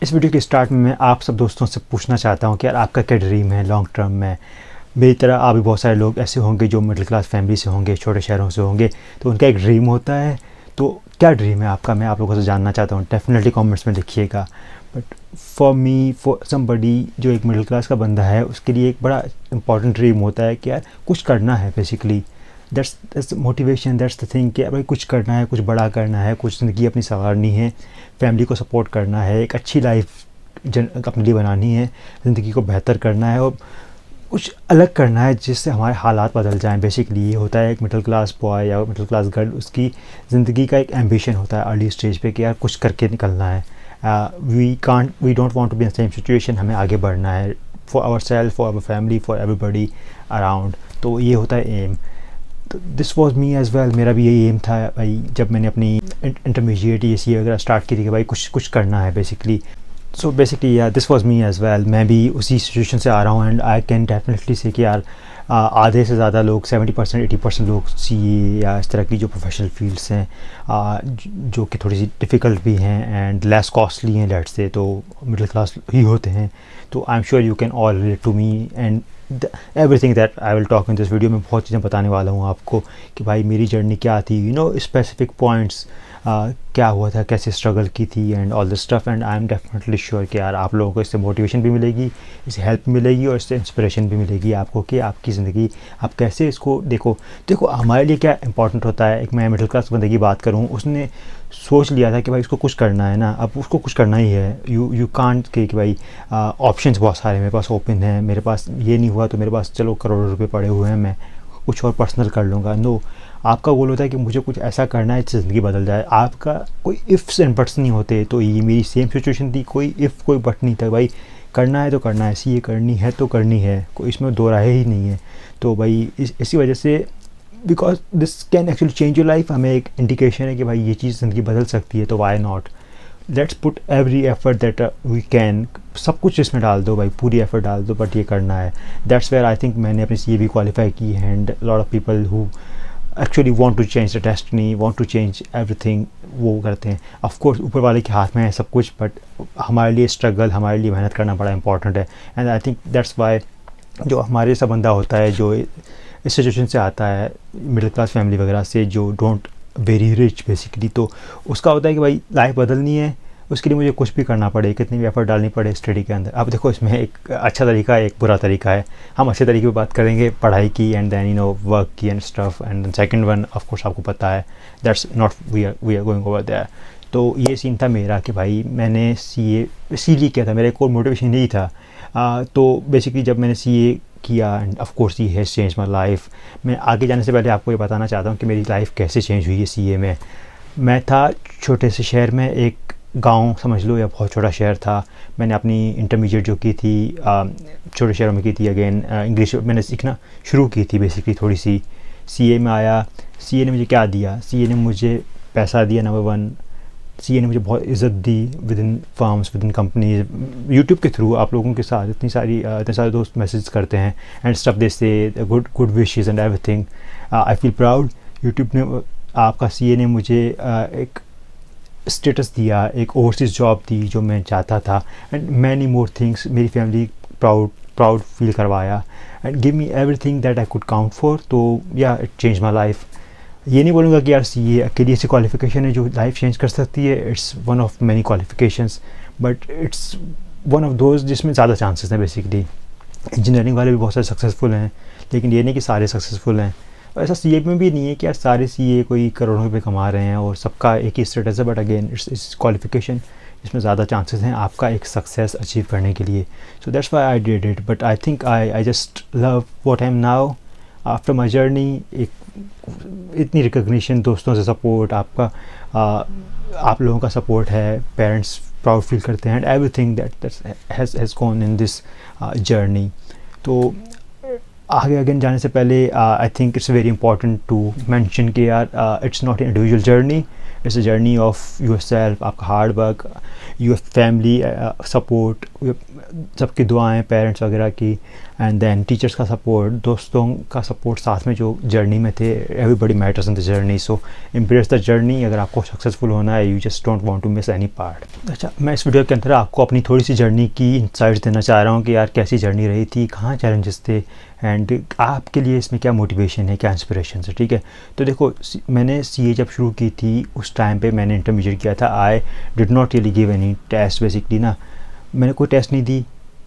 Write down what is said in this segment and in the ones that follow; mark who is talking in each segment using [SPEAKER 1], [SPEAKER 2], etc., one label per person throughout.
[SPEAKER 1] इस वीडियो के स्टार्ट में मैं आप सब दोस्तों से पूछना चाहता हूँ कि यार आपका क्या ड्रीम है लॉन्ग टर्म में। मेरी तरह आप भी बहुत सारे लोग ऐसे होंगे जो मिडिल क्लास फैमिली से होंगे, छोटे शहरों से होंगे, तो उनका एक ड्रीम होता है। तो क्या ड्रीम है आपका, मैं आप लोगों से जानना चाहता हूँ। डेफिनेटली कमेंट्स में लिखिएगा। But for me, for somebody जो एक मिडिल क्लास का बंदा है, उसके लिए एक बड़ा इंपॉर्टेंट ड्रीम होता है कि यार कुछ करना है। Basically that's motivation, that's the thing कि भाई कुछ करना है, कुछ बड़ा करना है, कुछ ज़िंदगी अपनी संवारनी है, फैमिली को सपोर्ट करना है, एक अच्छी लाइफ अपने लिए बनानी है, ज़िंदगी को बेहतर करना है और कुछ अलग करना है जिससे हमारे हालात बदल जाएं। बेसिकली ये होता है एक मिडिल क्लास बॉय या मिडिल क्लास गर्ल, उसकी ज़िंदगी का एक एम्बिशन होता है अर्ली स्टेज पे कि यार कुछ करके निकलना है। We don't want to be in same situation, हमें आगे बढ़ना है for our self, for our family, for everybody around. तो ये होता है एम। तो this was me as well, मेरा भी यही एम था भाई जब मैंने अपनी इंटरमीडिएट ये सी वगैरह स्टार्ट की थी कि भाई कुछ कुछ करना है बेसिकली। सो बेसिकली यार this was me as well, मैं भी उसी सिचुएशन से आ रहा हूँ एंड आई कैन डेफिनेटली से कि यार आधे से ज़्यादा लोग 70% 80% लोग सी या इस तरह की जो प्रोफेशनल फील्ड्स हैं जो कि थोड़ी सी डिफ़िकल्ट भी हैं एंड लेस कॉस्टली हैं लेट्स से, तो मिडिल क्लास ही होते हैं। तो I am sure you can all relate to me and everything that I will talk in this video में बहुत चीज़ें बताने वाला हूँ आपको कि भाई मेरी जर्नी क्या थी, स्पेसिफिक पॉइंट्स क्या हुआ था, कैसे स्ट्रगल की थी and all this stuff. And I am definitely sure कि यार आप लोगों को इससे मोटिवेशन भी मिलेगी, इससे हेल्प मिलेगी और इससे इंस्पिरेशन भी मिलेगी आपको कि आपकी ज़िंदगी आप कैसे इसको देखो हमारे लिए क्या इंपॉर्टेंट होता है। एक मैं मिडिल क्लास बंदे की बात करूँ, उसने सोच लिया था कि भाई उसको कुछ करना है ना, अब उसको कुछ करना ही है। यू कांट कि भाई ऑप्शंस बहुत सारे मेरे पास ओपन हैं, मेरे पास ये नहीं हुआ तो मेरे पास चलो करोड़ों रुपए पड़े हुए हैं, मैं कुछ और पर्सनल कर लूँगा। नो, आपका गोल होता है कि मुझे कुछ ऐसा करना है जिससे ज़िंदगी बदल जाए। आपका कोई इफ़्स एंड बट्स नहीं होते। तो ये मेरी सेम सिचुएशन थी, कोई इफ़ कोई बट नहीं था। भाई करना है तो करना है, सीए करनी है तो करनी है, कोई इसमें दो राय ही नहीं है। तो भाई इसी वजह से, because this can actually change your life, हमें एक इंडिकेशन है कि भाई ये चीज़ ज़िंदगी बदल सकती है, तो why not. Let's put every effort that we can, सब कुछ इसमें डाल दो भाई, पूरी एफर्ट डाल दो, बट ये करना है। दैट्स वेयर आई थिंक मैंने अपनी सी भी क्वालिफाई की and lot of people who actually want to change the destiny, want to change everything, वो करते हैं। ऑफ कोर्स ऊपर वाले के हाथ में है सब कुछ, बट हमारे लिए स्ट्रगल, हमारे लिए मेहनत करना बड़ा इंपॉर्टेंट है। And I think that's why जो हमारे जैसा बंदा होता है जो इस सिचुएशन से आता है, मिडिल क्लास फैमिली वगैरह से, जो डोंट वेरी रिच बेसिकली, तो उसका होता है कि भाई लाइफ बदलनी है, उसके लिए मुझे कुछ भी करना पड़े, कितनी भी एफर्ट डालनी पड़े स्टडी के अंदर। अब देखो इसमें एक अच्छा तरीका है, एक बुरा तरीका है। हम अच्छे तरीके पे बात करेंगे, पढ़ाई की एंड देन वर्क की and stuff, and then second one of course आपको पता है, that's not we are going over there. तो ये सीन था मेरा कि भाई मैंने सीए इसीलिए किया था, मेरा कोई मोटिवेशन नहीं था। तो बेसिकली जब मैंने सीए किया एंड ऑफ कोर्स ये हैज़ चेंज माई लाइफ। मैं आगे जाने से पहले आपको ये बताना चाहता हूँ कि मेरी लाइफ कैसे चेंज हुई है सीए में। मैं था छोटे से शहर में, एक गांव समझ लो या बहुत छोटा शहर था। मैंने अपनी इंटरमीडिएट जो की थी छोटे शहरों में की थी। अगेन इंग्लिश मैंने सीखना शुरू की थी बेसिकली थोड़ी सी। सीए में आया, सीए ने मुझे क्या दिया, सीए ने मुझे पैसा दिया नंबर वन। सीए ने मुझे बहुत इज़्ज़त दी within firms, within companies. YouTube के थ्रू आप लोगों के साथ इतने सारे दोस्त मैसेज करते हैं एंड स्टफ, दे से good wishes and everything. I feel proud. YouTube ने, आपका सीए ने मुझे एक स्टेटस दिया, एक ओवरसीज़ जॉब दी जो मैं चाहता था, एंड मैनी मोर थिंग्स। मेरी फैमिली प्राउड फील करवाया and give me everything that I could count for. तो या इट चेंज माई लाइफ। ये नहीं बोलूँगा कि यार सीए अकेली ऐसी क्वालिफिकेशन है जो लाइफ चेंज कर सकती है। It's one of many qualifications, but it's one of those जिसमें ज़्यादा चांसेस हैं बेसिकली। इंजीनियरिंग वाले भी बहुत सारे सक्सेसफुल हैं, लेकिन ये नहीं कि सारे सक्सेसफुल हैं। और ऐसा सीए में भी नहीं है कि यार सारे सीए कोई करोड़ों रुपए कमा रहे हैं और सबका एक ही स्टेटस है। बट अगेन इट्स क्वालिफिकेशन, इसमें ज़्यादा चांसेस हैं आपका एक सक्सेस अचीव करने के लिए। So that's why I did it. But I think I just love what I am now after my journey. एक इतनी रिकग्निशन, दोस्तों से सपोर्ट, आपका आप लोगों का सपोर्ट है, पेरेंट्स प्राउड फील करते हैं and everything that has gone in this journey. तो आगे अगेन जाने से पहले I think it's very important to mention कि यार it's not an individual journey. It's a journey of yourself, आपका hard work, your family support, सबकी दुआएं, पेरेंट्स वगैरह की, एंड देन टीचर्स का सपोर्ट, दोस्तों का सपोर्ट साथ में जो जर्नी में थे. Everybody matters in the journey, so embrace the journey. अगर आपको सक्सेसफुल होना है, you just don't want to miss any part. अच्छा, मैं इस वीडियो के अंदर आपको अपनी थोड़ी सी जर्नी की इंसाइट्स देना चाह रहा हूँ कि यार कैसी जर्नी रही थी, कहाँ चैलेंजेस थे, एंड आपके लिए इसमें क्या मोटिवेशन है, क्या इंस्पिरेशन है. ठीक है, तो देखो, मैंने CA जब शुरू की थी उस टाइम पे मैंने इंटरमीडिएट किया था. I did not really give any test. Basically ना, मैंने कोई टेस्ट नहीं दी,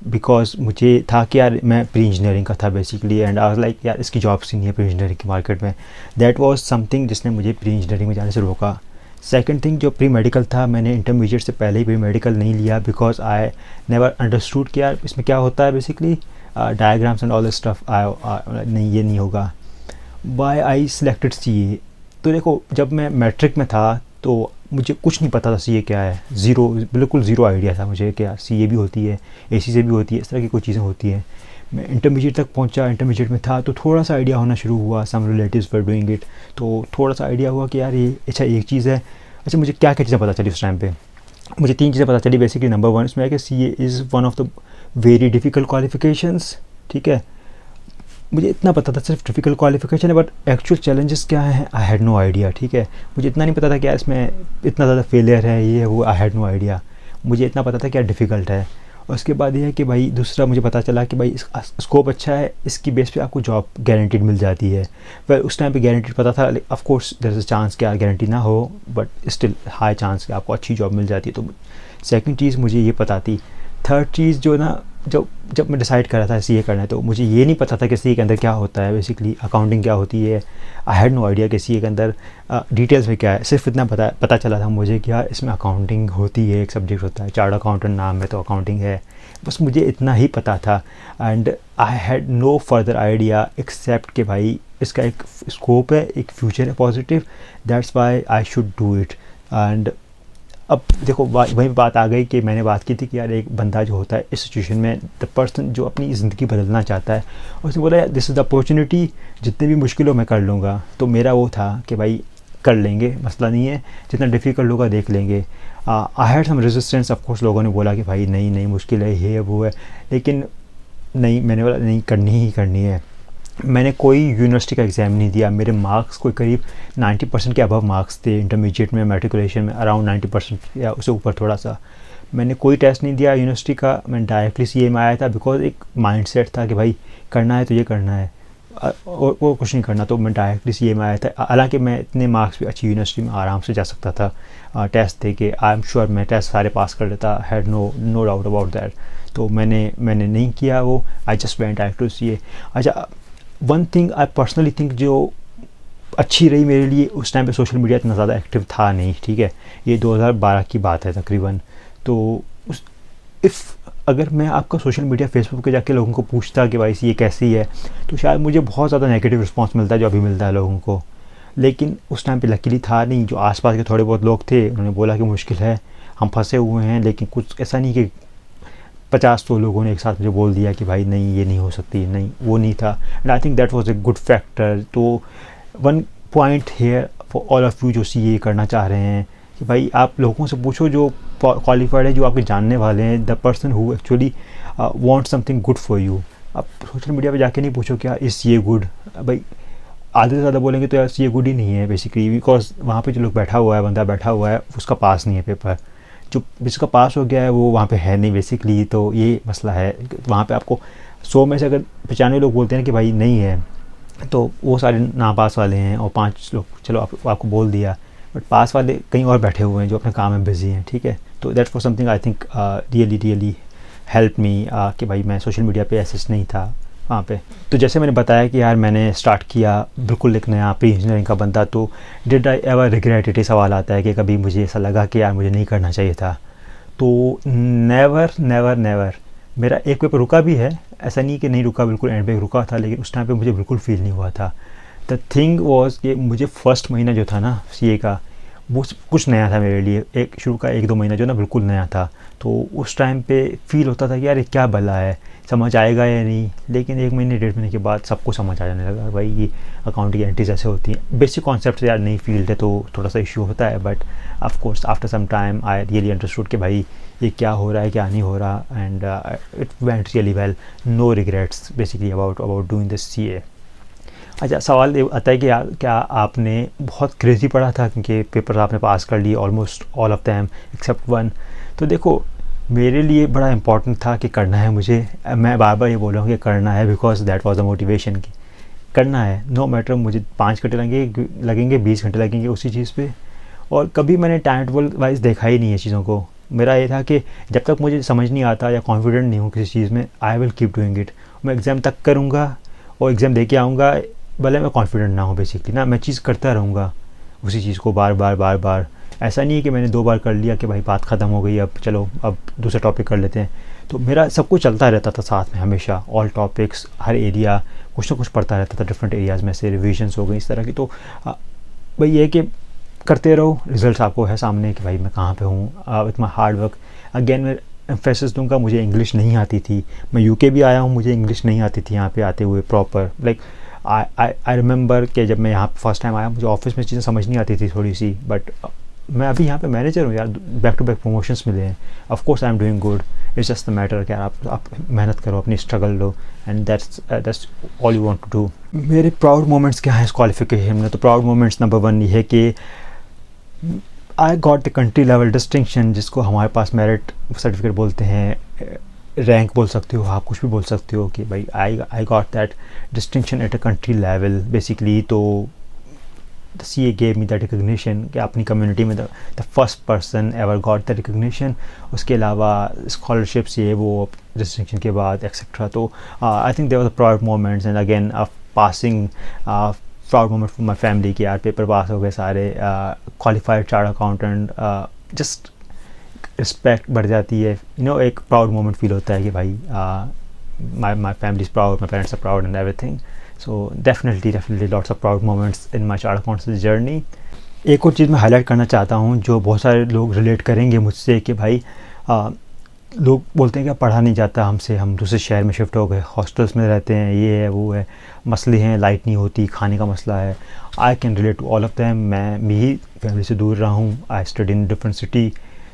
[SPEAKER 1] बिकॉज मुझे था कि यार मैं प्री इंजीनियरिंग का था basically, and I was like यार इसकी जॉब्स नहीं है प्री इंजीनियरिंग की मार्केट में. दैट वाज समथिंग जिसने मुझे प्री इंजीनियरिंग में जाने से रोका. सेकंड थिंग, जो प्री मेडिकल था, मैंने इंटरमीडिएट से पहले ही प्री मेडिकल नहीं लिया, बिकॉज आई नेवर अंडरस्टूड कि यार इसमें क्या होता है basically, diagrams and all this stuff. नहीं, ये नहीं होगा. Why I selected CA. तो देखो, जब मैं मैट्रिक में था तो मुझे कुछ नहीं पता था CA क्या है. ज़ीरो, बिल्कुल ज़ीरो आइडिया था मुझे क्या CA भी होती है, ACCA भी होती है, इस तरह की कोई चीज़ें होती हैं. मैं इंटरमीडिएट तक पहुंचा, इंटरमीडिएट में था तो थोड़ा सा आइडिया होना शुरू हुआ. सम रिलेटिव्स वर डूइंग इट, तो थोड़ा सा आइडिया हुआ कि यार ये अच्छा एक चीज़ है. अच्छा, मुझे क्या क्या चीज़ें पता चली उस टाइम पे. मुझे 3 चीज़ें पता चली बेसिकली. नंबर 1 इसमें है कि CA is one of the very difficult qualifications. ठीक है, मुझे इतना पता था सिर्फ डिफ़िकल्ट क्वालिफ़िकेशन है, बट एक्चुअल चैलेंजेस क्या हैं आई हैड नो आइडिया. ठीक है, मुझे इतना नहीं पता था कि यार इसमें इतना ज़्यादा फेलियर है, ये वो, आई हैड नो आइडिया. मुझे इतना पता था कि यार डिफ़िकल्ट है. और उसके बाद ये है कि भाई दूसरा मुझे पता चला कि भाई स्कोप अच्छा है, इसकी बेस पे आपको जॉब गारंटीड मिल जाती है. वह उस टाइम पे गारंटीड पता था, of course there is a chance कि गारंटी ना हो, बट स्टिल हाई चांस कि आपको अच्छी जॉब मिल जाती है. तो सेकंड चीज़ मुझे ये पता थी. थर्ड चीज़ जो ना, जब मैं डिसाइड कर रहा था CA करना है, तो मुझे ये नहीं पता था कि CA के अंदर क्या होता है बेसिकली, अकाउंटिंग क्या होती है. आई हैड नो आइडिया कि CA के अंदर डिटेल्स में क्या है. सिर्फ इतना पता चला था मुझे कि यार इसमें अकाउंटिंग होती है, एक सब्जेक्ट होता है, चार्ट अकाउंटेंट नाम है तो अकाउंटिंग है. बस मुझे इतना ही पता था, and I had no further idea except कि भाई इसका एक स्कोप है, एक फ्यूचर है positive. That's why I should do it. And अब देखो, वही बात आ गई कि मैंने बात की थी कि यार एक बंदा जो होता है इस सिचुएशन में, द पर्सन जो अपनी ज़िंदगी बदलना चाहता है, उसने बोला यार दिस इज़ द अपॉर्चुनिटी, जितने भी मुश्किल हो मैं कर लूँगा. तो मेरा वो था कि भाई कर लेंगे, मसला नहीं है, जितना डिफ़िकल्ट होगा देख लेंगे. I had some resistance, of course लोगों ने बोला कि भाई नहीं नहीं मुश्किल है, ये वो है, लेकिन नहीं, मैंने बोला नहीं, करनी ही करनी है. मैंने कोई यूनिवर्सिटी का एग्ज़ाम नहीं दिया. मेरे मार्क्स कोई करीब 90% के अबव मार्क्स थे इंटरमीडिएट में, मैट्रिकुलेशन में अराउंड 90% या उससे ऊपर थोड़ा सा. मैंने कोई टेस्ट नहीं दिया यूनिवर्सिटी का. मैं डायरेक्टली CA में आया था, बिकॉज एक माइंडसेट था कि भाई करना है तो ये करना है, और वो कुछ नहीं करना. तो मैं डायरेक्टली CA में आया था. हालांकि मैं इतने मार्क्स भी अच्छी यूनिवर्सिटी में आराम से जा सकता था. टेस्ट थे कि आई एम श्योर मैं टेस्ट सारे पास कर लेता, had no doubt about that. तो मैंने नहीं किया वो. I just went direct to CA. अच्छा, one thing I personally think जो अच्छी रही मेरे लिए, उस टाइम पे सोशल मीडिया इतना ज़्यादा एक्टिव था नहीं. ठीक है, ये 2012 की बात है तकरीबन. तो अगर मैं आपका सोशल मीडिया फेसबुक पे जाके लोगों को पूछता कि भाई ये कैसी है, तो शायद मुझे बहुत ज़्यादा नेगेटिव रिस्पांस मिलता है जो अभी मिलता है लोगों को. लेकिन उस टाइम पे लकीली था नहीं. जो आसपास के थोड़े बहुत लोग थे उन्होंने बोला कि मुश्किल है, हम फंसे हुए हैं, लेकिन कुछ ऐसा नहीं कि 50 लोगों ने एक साथ मुझे बोल दिया कि भाई नहीं ये नहीं हो सकती. नहीं, वो नहीं था. And I think that was a good factor. तो one point here for all of you जो CA करना चाह रहे हैं, कि भाई आप लोगों से पूछो जो क्वालिफाइड है, जो आपके जानने वाले हैं, the person who actually want something good for you. आप सोशल मीडिया पे जाके नहीं पूछो क्या इस CA गुड. भाई आधे से ज़्यादा बोलेंगे तो यार CA गुड ही नहीं है बेसिकली, बिकॉज वहाँ पे जो लोग बैठा हुआ है, बंदा बैठा हुआ है, उसका पास नहीं है पेपर. जो जिसका पास हो गया है वो वहाँ पे है नहीं बेसिकली. तो ये मसला है. वहाँ पे आपको 100 में से अगर 95 लोग बोलते हैं कि भाई नहीं है, तो वो सारे नापास वाले हैं, और 5 लोग चलो आपको बोल दिया, बट पास वाले कहीं और बैठे हुए हैं जो अपने काम में बिजी हैं. ठीक है, तो that for something I think really help me कि भाई मैं सोशल मीडिया पे ऐसे नहीं था वहाँ पे. तो जैसे मैंने बताया कि यार मैंने स्टार्ट किया बिल्कुल एक नया प्री इंजीनियरिंग का बंदा. तो did I ever regret it, ये सवाल आता है कि कभी मुझे ऐसा लगा कि यार मुझे नहीं करना चाहिए था. तो नेवर. मेरा एक पेपर रुका भी है, ऐसा नहीं कि नहीं रुका, बिल्कुल एंड पे रुका था, लेकिन उस टाइम पे मुझे बिल्कुल फील नहीं हुआ था. द थिंग वॉज कि मुझे फर्स्ट महीना जो था ना CA का, वो कुछ नया था मेरे लिए। एक शुरू का 1-2 महीना जो ना बिल्कुल नया था, तो उस टाइम पे फ़ील होता था कि यार ये क्या भला है, समझ आएगा या नहीं। लेकिन 1 महीने 1.5 महीने के बाद सबको समझ आ जाने लगा, भाई ये अकाउंटिंग की एंट्रीज ऐसे होती हैं। बेसिक कॉन्सेप्ट यार नई फील्ड है तो थोड़ा सा इशू होता है, but of course after some time I really understood कि भाई ये क्या हो रहा है क्या नहीं हो रहा, and it went really well, no regrets basically about doing this CA। अच्छा, सवाल ये आता है कि यार क्या आपने बहुत क्रेज़ी पढ़ा था, क्योंकि पेपर आपने पास कर लिए almost all of them except one. तो देखो, मेरे लिए बड़ा इंपॉर्टेंट था कि करना है मुझे। मैं बार बार ये बोल रहा हूँ कि करना है, because that was the motivation की करना है, नो मैटर मुझे 5 घंटे लगेंगे 20 घंटे लगेंगे उसी चीज़ पे। और कभी मैंने टाइम टेबल वाइज देखा ही नहीं है चीज़ों को। मेरा ये था कि जब तक मुझे समझ नहीं आता या कॉन्फिडेंट नहीं हूँ किसी चीज़ में, I will keep doing it. मैं एग्ज़ाम तक करूँगा और एग्ज़ाम दे के आऊँगा, भले मैं कॉन्फिडेंट ना हूँ बेसिकली ना, मैं चीज़ करता रहूँगा उसी चीज़ को बार बार बार बार। ऐसा नहीं है कि मैंने 2 बार कर लिया कि भाई बात ख़त्म हो गई, अब चलो अब दूसरा टॉपिक कर लेते हैं। तो मेरा सब कुछ चलता रहता था साथ में हमेशा, ऑल टॉपिक्स, हर एरिया कुछ ना कुछ पढ़ता रहता था, डिफरेंट एरियाज़ में से रिविजन्स हो गई इस तरह की। तो भाई ये कि करते रहो, रिजल्ट्स आपको है सामने कि भाई मैं कहाँ पे हूँ with my hard work. Again मैं एम्फेसिस दूंगा, मुझे इंग्लिश नहीं आती थी, मैं यूके भी आया हूँ, मुझे इंग्लिश नहीं आती थी यहाँ पे आते हुए प्रॉपर। लाइक आई रिमेंबर कि जब मैं यहाँ पे फर्स्ट टाइम आया, मुझे ऑफिस में चीज़ें समझ नहीं आती थी थोड़ी सी, बट मैं अभी यहाँ पे मैनेजर हूँ यार, बैक टू बैक प्रमोशंस मिले हैं। Of course I am doing good, it's just the matter कि आप मेहनत करो, अपनी स्ट्रगल लो, and that's all you want to do. मेरे प्राउड मोमेंट्स क्या हैं इस क्वालिफिकेशन में? तो प्राउड मोमेंट्स नंबर 1 ये है कि I got the country level distinction, जिसको हमारे पास मेरिट सर्टिफिकेट बोलते हैं, रैंक बोल सकते हो आप, कुछ भी बोल सकते हो कि भाई I got that distinction at a country level basically. तो the CA gave me that recognition कि अपनी कम्युनिटी में the first person ever got that recognition। उसके अलावा scholarships ये वो डिस्टिंक्शन के बाद एक्सेट्रा। तो I think there was a proud moments, and again passing proud moment for my family कि यार पेपर पास हो गए सारे, qualified chart accountant, just respect बढ़ जाती है, यू नो, एक प्राउड मोमेंट फील होता है कि भाई my family is proud, my parents are proud and everything। So definitely lots of proud moments in my chartered accountancy journey। एक और चीज़ मैं हाईलाइट करना चाहता हूँ जो बहुत सारे लोग रिलेट करेंगे मुझसे कि भाई लोग बोलते हैं कि पढ़ा नहीं जाता हमसे, हम दूसरे शहर में शिफ्ट हो गए, हॉस्टल्स में रहते हैं, ये है वो है, मसले हैं, लाइट नहीं होती, खाने का मसला है। I can relate to all of them. मैं भी फैमिली से दूर रहा हूँ, I study in different city,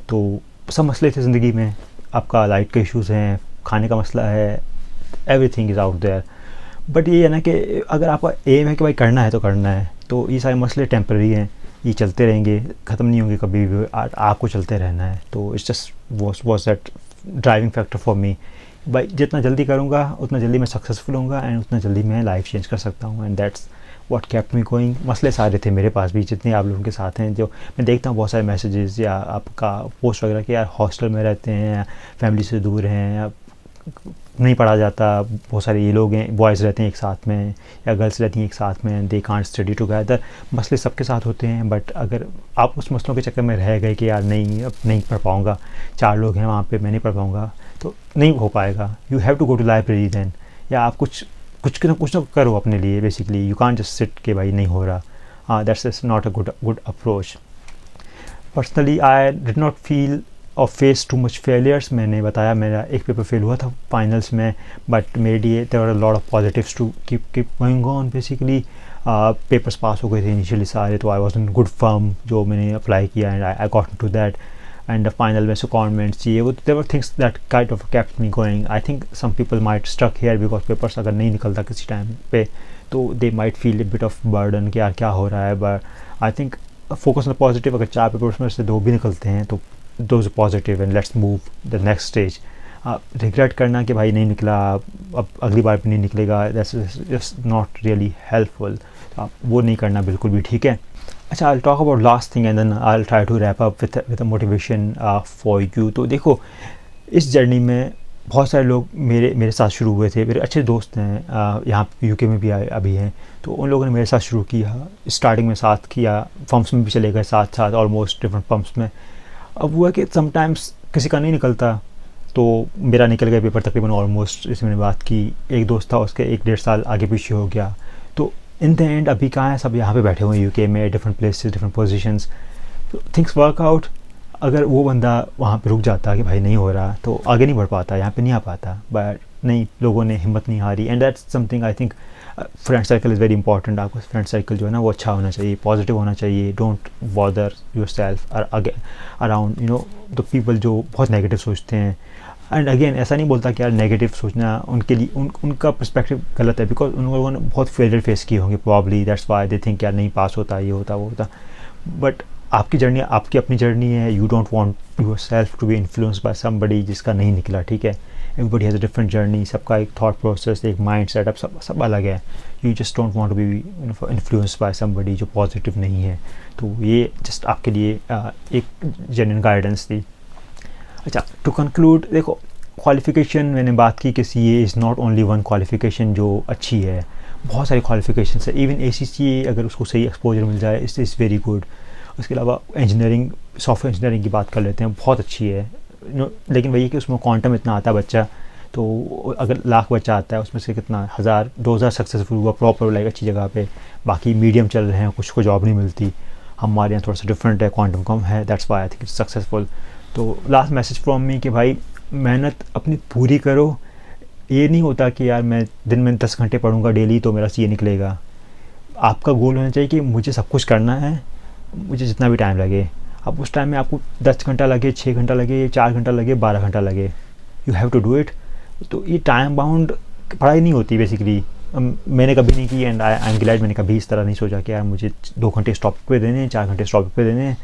[SPEAKER 1] तो सब मसले थे ज़िंदगी में। आपका लाइट के इश्यूज़ हैं, खाने का मसला है, everything is out there. But ये है ना कि अगर आपका एम है कि भाई करना है तो करना है, तो ये सारे मसले टेम्परेरी हैं, ये चलते रहेंगे, ख़त्म नहीं होंगे कभी भी, आपको चलते रहना है। तो it's just was that driving factor for me. भाई जितना जल्दी करूँगा उतना जल्दी मैं सक्सेसफुल होऊंगा, एंड उतना जल्दी मैं लाइफ चेंज कर सकता हूँ, and that's what kept me going. मसले सारे थे मेरे पास भी, जितने आप लोगों के साथ हैं। जो मैं देखता हूँ बहुत सारे मैसेजेस या आपका पोस्ट वगैरह कि यार हॉस्टल में रहते हैं, फैमिली से दूर हैं, नहीं पढ़ा जाता, बहुत सारे ये लोग हैं, बॉयज़ रहते हैं एक साथ में या गर्ल्स रहती हैं एक साथ में, दे कांट स्टडी टुगेदर। मसले सबके साथ होते हैं, बट अगर आप उस मसलों के चक्कर में रह गए कि यार नहीं अब नहीं पढ़ पाऊँगा, 4 लोग हैं वहाँ पे, मैं नहीं पढ़ पाऊँगा, तो नहीं हो पाएगा। You have to go to library then, या आप कुछ ना करो अपने लिए basically. You can't just sit के भाई नहीं हो रहा। That's not a good approach. Personally I did not feel और फेस टू मच फेलियर्स। मैंने बताया मेरा एक पेपर फेल हुआ था फाइनल्स में, बट मेरे लिए there were a lot of positives to keep going on basically. Papers pass हो गए थे इनिशियली सारे, तो I was in good firm जो मैंने अप्लाई किया, and I got to that. And final में सेकॉन्डमेंट्स ये वो, there were things that kind of kept me going. I think some people might stuck here because papers अगर नहीं निकलता किसी टाइम पे, तो they might feel a bit of burden कि यार क्या हो रहा है। But I think focus on positive. अगर 4 पेपर्स में से 2 भी निकलते हैं तो those are positive and let's move the next stage। Regret करना कि भाई नहीं निकला, अब अगली बार भी नहीं निकलेगा, that's just not really helpful। आप वो नहीं करना बिल्कुल भी, ठीक है। अच्छा, I'll talk about last thing and then I'll try to wrap up with a motivation for you। तो देखो, इस जर्नी में बहुत सारे लोग मेरे साथ शुरू हुए थे, मेरे अच्छे दोस्त हैं, यहाँ यूके में भी अभी हैं, तो उन लोगों ने मेरे साथ शुरू किया, स्टार्टिंग में साथ किया, फर्म्स में भी चले गए साथ ऑलमोस्ट डिफरेंट फर्म्स में। अब हुआ कि समटाइम्स किसी का नहीं निकलता, तो मेरा निकल गया पेपर तकरीबन ऑलमोस्ट। इसमें मैंने बात की, एक दोस्त था उसके 1-1.5 साल आगे पीछे हो गया। तो इन द एंड अभी कहाँ है, सब यहाँ पे बैठे हुए हैं यूके में, different places, different positions. Things work out. अगर वो बंदा वहाँ पे रुक जाता कि भाई नहीं हो रहा, तो आगे नहीं बढ़ पाता, यहाँ पे नहीं आ पाता। बट नहीं, लोगों ने हिम्मत नहीं हारी, and that's something I think friend circle is very important. आपका फ्रेंड सर्कल जो है ना वो अच्छा होना चाहिए, पॉजिटिव होना चाहिए। Don't bother your self around the people जो बहुत नेगेटिव सोचते हैं। एंड अगेन ऐसा नहीं बोलता कि यार नेगेटिव सोचना उनके लिए उनका पर्सपेक्टिव गलत है, बिकॉज उन लोगों ने बहुत फेलियर फेस किए होंगे probably, that's why they think यार नहीं पास होता, ये होता वो होता। बट आपकी जर्नी आपकी अपनी जर्नी है। You don't want yourself to be influence by somebody जिसका नहीं निकला, ठीक है। Everybody has a different journey, सबका एक थॉट प्रोसेस, एक माइंड सेटअप सब अलग है। You just don't want to be influence by somebody जो पॉजिटिव नहीं है। तो ये जस्ट आपके लिए एक जेन्युइन गाइडेंस थी। अच्छा, टू कंक्लूड, देखो क्वालिफ़िकेशन मैंने बात की कि CA is not only one qualification जो अच्छी है, बहुत सारी क्वालिफ़िकेशन है। इवन ACCA अगर उसको सही एक्सपोजर मिल जाए इज़ वेरी गुड। उसके अलावा इंजीनियरिंग, सॉफ्टवेयर इंजीनियरिंग की बात कर लेते हैं, बहुत अच्छी है। लेकिन वही कि उसमें क्वांटम इतना आता है बच्चा, तो अगर लाख बच्चा आता है उसमें से कितना 1000 2000 सक्सेसफुल हुआ प्रॉपर लाइक अच्छी जगह पे, बाकी मीडियम चल रहे हैं, कुछ को जॉब नहीं मिलती। हमारे यहाँ थोड़ा सा डिफरेंट है, क्वांटम कम है, that's why I think it's successful. तो लास्ट मैसेज फ्रॉम मी कि भाई मेहनत अपनी पूरी करो। ये नहीं होता कि यार मैं दिन में 10 घंटे पढ़ूंगा डेली तो मेरा CA निकलेगा। आपका गोल होना चाहिए कि मुझे सब कुछ करना है, मुझे जितना भी टाइम लगे। अब उस टाइम में आपको 10 घंटा लगे, 6 घंटा लगे, 4 घंटा लगे, 12 घंटा लगे, you have to do it. तो ये टाइम बाउंड पढ़ाई नहीं होती बेसिकली। मैंने कभी नहीं की, एंड आई एम ग्लैड मैंने कभी इस तरह नहीं सोचा कि यार मुझे 2 घंटे इस टॉपिक पे देने हैं, 4 घंटे इस टॉपिक पे देने हैं।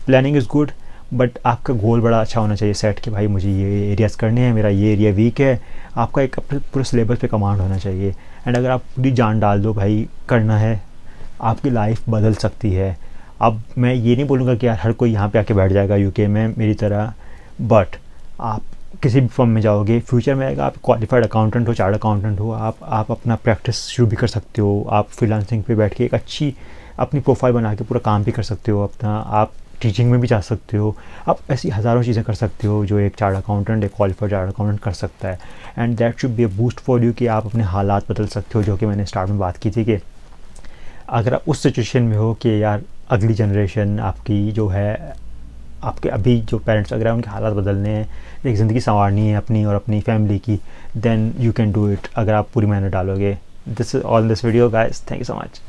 [SPEAKER 1] प्लानिंग इज़ गुड, बट आपका गोल बड़ा अच्छा होना चाहिए सेट कि भाई मुझे ये एरियाज़ करने हैं, मेरा ये एरिया वीक है। आपका एक अपने पूरे सिलेबस पे कमांड होना चाहिए। एंड अगर आप पूरी जान डाल दो भाई करना है, आपकी लाइफ बदल सकती है। अब मैं ये नहीं बोलूँगा कि यार हर कोई यहाँ पे आके बैठ जाएगा UK में मेरी तरह, बट आप किसी भी फर्म में जाओगे फ्यूचर में आएगा, आप क्वालिफाइड अकाउंटेंट हो, चार्ट अकाउंटेंट हो, आप अपना प्रैक्टिस शुरू भी कर सकते हो। आप फ्रीलांसिंग पे बैठ के एक अच्छी अपनी प्रोफाइल बना के पूरा काम भी कर सकते हो अपना। आप टीचिंग में भी जा सकते हो। आप ऐसी हज़ारों चीज़ें कर सकते हो जो एक चार्ट अकाउंटेंट, एक क्वालिफाइड चार्ट अकाउंटेंट कर सकता है। And that should be a boost for you कि आप अपने हालात बदल सकते हो, जो कि मैंने स्टार्ट में बात की थी कि अगर आप उस सिचुएशन में हो कि यार अगली जनरेशन आपकी जो है, आपके अभी जो पेरेंट्स अगर उनके हालात बदलने हैं, एक ज़िंदगी संवारनी है अपनी और अपनी फैमिली की, then you can do it अगर आप पूरी मेहनत डालोगे। This is all in this video guys, thank you so much.